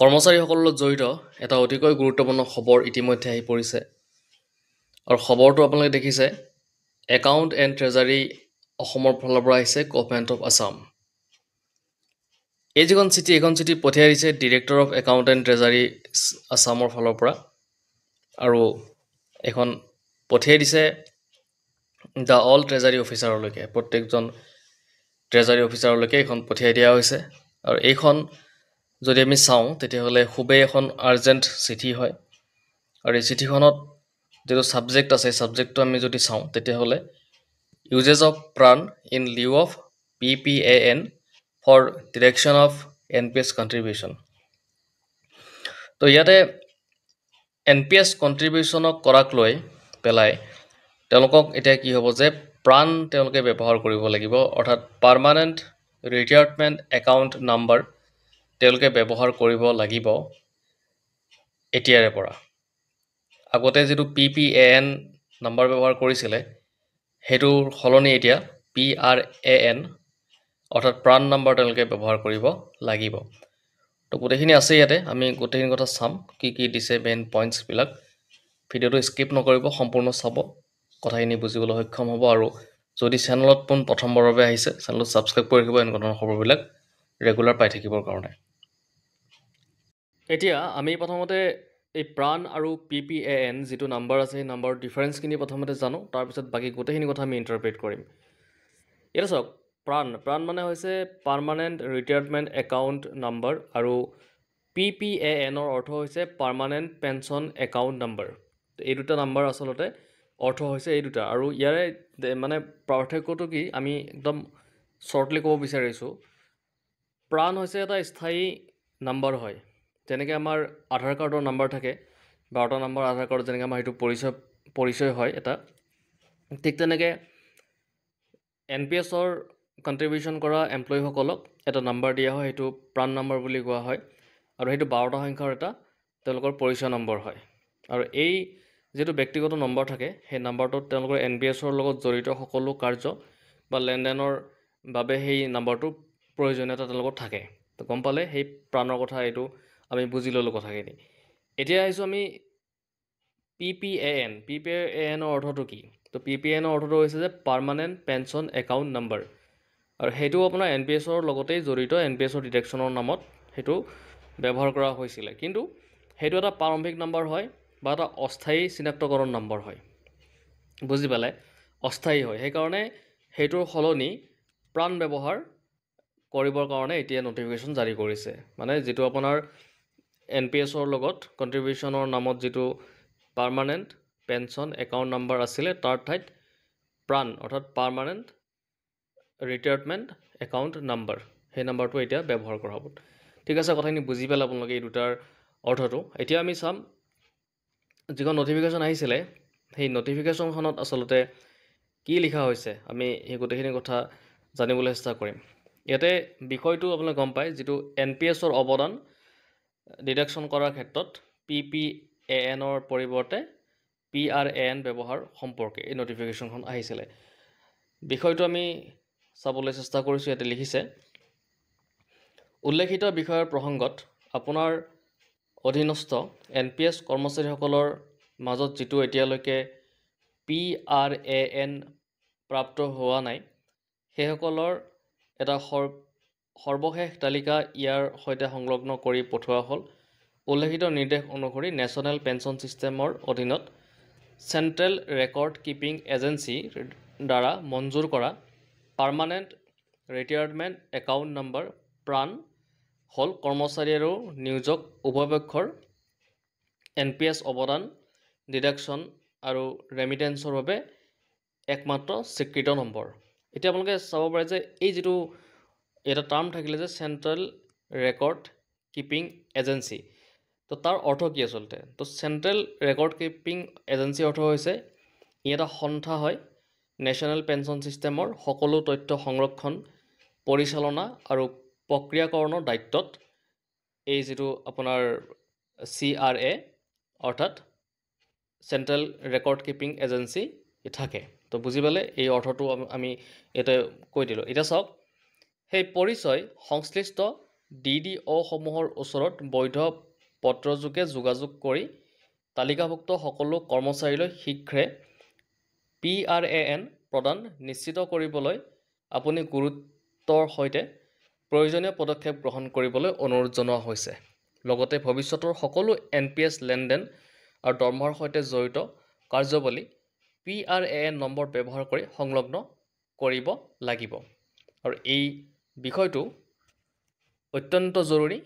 কৰ্মচাৰীসকলৰ লগত জড়িত এটা অতিকৈ গুৰুত্বপূৰ্ণ খবৰ ইতিমধ্যে আহি পৰিছে আৰু খবৰটো আপোনালোকে দেখিছে একাউণ্ট এণ্ড ট্ৰেজাৰী অসমৰ ফালৰ পৰা আহিছে গভৰ্ণমেণ্ট অফ আছাম। এইখন চিঠি পঠিয়াই দিছে director of account and treasury আছামৰ ফালৰ পৰা আৰু এখন পঠিয়াই দিছে দ্য অল ট্ৰেজাৰী অফিচাৰলৈকে, প্ৰত্যেকজন ট্ৰেজাৰী অফিচাৰলৈকে এইখন পঠিয়াই দিয়া হৈছে। আৰু এইখন যদি আমি চাওঁ তেতিয়াহ'লে খুবেই এখন আৰ্জেণ্ট চিঠি হয় আৰু এই চিঠিখনত যিটো ছাবজেক্ট আছে ছাবজেক্টটো আমি যদি চাওঁ তেতিয়াহ'লে uses of PRAN in lieu of PPAN for direction of NPS contribution. তো ইয়াতে NPS কণ্ট্ৰিবিউশ্যনক কৰাক লৈ পেলাই তেওঁলোকক এতিয়া কি হ'ব যে প্ৰাণ তেওঁলোকে ব্যৱহাৰ কৰিব লাগিব, অৰ্থাৎ পাৰ্মানেণ্ট ৰিটায়াৰমেণ্ট একাউণ্ট নাম্বাৰ তেওঁলোকে ব্যৱহাৰ কৰিব লাগিব এতিয়াৰে পৰা। আগতে যিটো PPAN নাম্বাৰ ব্যৱহাৰ কৰিছিলে সেইটোৰ সলনি এতিয়া PRAN অৰ্থাৎ প্ৰাণ নাম্বাৰ তেওঁলোকে ব্যৱহাৰ কৰিব লাগিব। তো গোটেইখিনি আছে ইয়াতে, আমি গোটেইখিনি কথা চাম, কি কি দিছে মেইন পইণ্টছবিলাক। ভিডিঅ'টো স্কিপ নকৰিব, সম্পূৰ্ণ চাব, কথাখিনি বুজিবলৈ সক্ষম হ'ব। আৰু যদি চেনেলত প্ৰথমবাৰৰ বাবে আহিছে চেনেলটো ছাবস্ক্ৰাইব কৰি ৰাখিব এনেকুৱা ধৰণৰ খবৰবিলাক ৰেগুলাৰ পাই থাকিবৰ কাৰণে। এতিয়া আমি প্ৰথমতে এই প্ৰাণ আৰু PPAN যিটো নাম্বাৰ আছে সেই নাম্বাৰৰ ডিফাৰেঞ্চখিনি প্ৰথমতে জানো, তাৰপিছত বাকী গোটেইখিনি কথা আমি ইণ্টাৰপ্ৰেট কৰিম। এতিয়া চাওক, প্ৰাণ মানে হৈছে পাৰ্মানেণ্ট ৰিটায়াৰমেণ্ট একাউণ্ট নাম্বাৰ আৰু PPANৰ অৰ্থ হৈছে পাৰ্মানেণ্ট পেঞ্চন একাউণ্ট নাম্বাৰ। এই দুটা নাম্বাৰ আচলতে অৰ্থ হৈছে এই দুটা, আৰু ইয়াৰে মানে পাৰ্থক্যটো কি আমি একদম শ্বৰ্টলি ক'ব বিচাৰিছোঁ। প্ৰাণ হৈছে এটা স্থায়ী নাম্বাৰ হয়, যেনেকৈ আমাৰ আধাৰ কাৰ্ডৰ নাম্বাৰ থাকে, 12টা নাম্বাৰ আধাৰ কাৰ্ডত যেনেকৈ আমাৰ সেইটো পৰিচয় হয় এটা, ঠিক তেনেকৈ NPSৰ কণ্ট্ৰিবিউশ্যন কৰা এমপ্লয়ীসকলক এটা নাম্বাৰ দিয়া হয়, সেইটো প্ৰাণ নাম্বাৰ বুলি কোৱা হয়, আৰু সেইটো 12টা সংখ্যাৰ এটা তেওঁলোকৰ পৰিচয় নম্বৰ হয়। আৰু এই যিটো ব্যক্তিগত নম্বৰ থাকে সেই নাম্বাৰটোত তেওঁলোকৰ NPSৰ লগত জড়িত সকলো কাৰ্য বা লেনদেনৰ বাবে সেই নাম্বাৰটোৰ প্ৰয়োজনীয়তা তেওঁলোকৰ থাকে। তো গম পালে সেই প্ৰাণৰ কথা, এইটো আমি বুজি ল'লোঁ কথাখিনি। এতিয়া আহিছোঁ আমি PPANৰ অৰ্থটো কি? তো PPANৰ অৰ্থটো হৈছে যে পাৰ্মানেণ্ট পেঞ্চন একাউণ্ট নাম্বাৰ, আৰু সেইটো আপোনাৰ NPSৰ লগতেই জড়িত, NPSৰ ডিটেকশ্যনৰ নামত সেইটো ব্যৱহাৰ কৰা হৈছিলে। কিন্তু সেইটো এটা প্ৰাৰম্ভিক নাম্বাৰ হয় বা এটা অস্থায়ী চিনাক্তকৰণ নম্বৰ হয়, বুজি পালে, অস্থায়ী হয়। সেইকাৰণে সেইটোৰ সলনি প্ৰাণ ব্যৱহাৰ কৰিবৰ কাৰণে এতিয়া নটিফিকেশ্যন জাৰি কৰিছে। মানে যিটো আপোনাৰ NPSৰ লগত কণ্ট্ৰিবিউশ্যনৰ নামত যিটো পাৰ্মানেণ্ট পেঞ্চন একাউণ্ট নাম্বাৰ আছিলে তাৰ ঠাইত প্ৰাণ অৰ্থাৎ পাৰ্মানেণ্ট ৰিটায়াৰমেণ্ট একাউণ্ট নাম্বাৰ, সেই নাম্বাৰটো এতিয়া ব্যৱহাৰ কৰা হ'ব। ঠিক আছে, কথাখিনি বুজি পালে আপোনালোকে এই দুটাৰ অৰ্থটো। এতিয়া আমি চাম যিখন নটিফিকেশ্যন আহিছিলে সেই নটিফিকেশ্যনখনত আচলতে কি লিখা হৈছে, আমি সেই গোটেইখিনি কথা জানিবলৈ চেষ্টা কৰিম। ইয়াতে বিষয়টো আপোনালোকে গম পায়, যিটো NPSৰ অৱদান ডিডাকশ্যন কৰাৰ ক্ষেত্ৰত PPANৰ পৰিৱৰ্তে PRAN ব্যৱহাৰ সম্পৰ্কে এই নটিফিকেশ্যনখন আহিছিলে। বিষয়টো আমি চাবলৈ চেষ্টা কৰিছোঁ। ইয়াতে লিখিছে, উল্লেখিত বিষয়ৰ প্ৰসংগত আপোনাৰ অধীনস্থ NPS কৰ্মচাৰীসকলৰ মাজত যিটো এতিয়ালৈকে PRAN প্ৰাপ্ত হোৱা নাই সেইসকলৰ এটা সৰ্বশেষ তালিকা ইয়াৰ সৈতে সংলগ্ন কৰি পঠোৱা হ'ল। উল্লেখিত নিৰ্দেশ অনুসৰি নেশ্যনেল পেঞ্চন ছিষ্টেমৰ অধীনত চেণ্ট্ৰেল ৰেকৰ্ড কিপিং এজেঞ্চিৰ দ্বাৰা মঞ্জুৰ কৰা পাৰ্মানেণ্ট ৰিটায়াৰমেণ্ট একাউণ্ট নাম্বাৰ প্ৰাণ হ'ল কৰ্মচাৰী আৰু নিয়োজক উভয়পক্ষৰ NPS অৱদান ডিডাকশ্যন আৰু ৰেমিটেঞ্চৰ বাবে একমাত্ৰ স্বীকৃত নম্বৰ। এতিয়া আপোনালোকে চাব পাৰে যে এই যিটো এটা টাৰ্ম থাকিলে যে চেণ্ট্ৰেল ৰেকৰ্ড কিপিং এজেঞ্চি, তো তাৰ অৰ্থ কি আচলতে? তো চেণ্ট্ৰেল ৰেকৰ্ড কিপিং এজেঞ্চিৰ অৰ্থ হৈছে ই এটা সন্থা হয় নেশ্যনেল পেঞ্চন ছিষ্টেমৰ সকলো তথ্য সংৰক্ষণ, পৰিচালনা আৰু প্ৰক্ৰিয়াকৰণৰ দায়িত্বত এই যিটো আপোনাৰ CRA অৰ্থাৎ চেণ্ট্ৰেল ৰেকৰ্ড কিপিং এজেঞ্চি থাকে। তো বুজি পালে, এই অৰ্থটো আমি ইয়াতে কৈ দিলোঁ। এতিয়া চাওক, সেই পৰিচয় সংশ্লিষ্ট DDO-সমূহৰ ওচৰত বৈধ পত্ৰযোগে যোগাযোগ কৰি তালিকাভুক্ত সকলো কৰ্মচাৰীলৈ শীঘ্ৰে PRAN প্ৰদান নিশ্চিত কৰিবলৈ আপুনি গুৰুত্বৰ সৈতে প্ৰয়োজনীয় পদক্ষেপ গ্ৰহণ কৰিবলৈ অনুৰোধ জনোৱা হৈছে। লগতে ভৱিষ্যতৰ সকলো NPS লেনদেন আৰু দৰমহাৰ সৈতে জড়িত কাৰ্যাৱলী PRAN নম্বৰ ব্যৱহাৰ কৰি সংলগ্ন কৰিব লাগিব। আৰু এই বিষয়টো অত্যন্ত জৰুৰী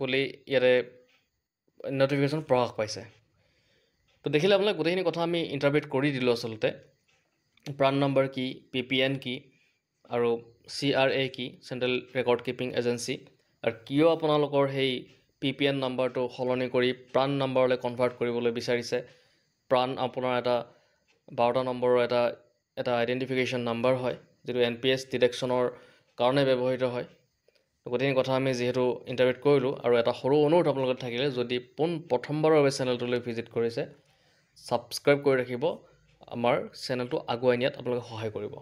বুলি ইয়াতে নটিফিকেশ্যন প্ৰকাশ পাইছে। তো দেখিলে আপোনালোকে গোটেইখিনি কথা আমি ইণ্টাৰপ্ৰেট কৰি দিলোঁ আচলতে। প্ৰাণ নম্বৰ কি, PPN কি, আৰু CRA কি, চেণ্ট্ৰেল ৰেকৰ্ড কিপিং এজেঞ্চি, আৰু কিয় আপোনালোকৰ সেই PPN নাম্বাৰটো সলনি কৰি প্ৰাণ নাম্বাৰলৈ কনভাৰ্ট কৰিবলৈ বিচাৰিছে। প্ৰাণ আপোনাৰ এটা 12টা নম্বৰৰ এটা আইডেণ্টিফিকেশ্যন নাম্বাৰ হয়, যিটো NPS ডিটেকশ্যনৰ কাৰণে ব্যৱহৃত হয়। গোটেইখিনি কথা আমি যিহেতু ইণ্টাৰপ্ৰেট কৰিলোঁ, আৰু এটা সৰু অনুৰোধ আপোনালোকে থাকিলে, যদি প্ৰথমবাৰৰ বাবে চেনেলটোলৈ ভিজিট কৰিছে, ছাবস্ক্ৰাইব কৰি ৰাখিব। আমাৰ চেনেলটো আগুৱাই নিয়াত আপোনালোকে সহায় কৰিব।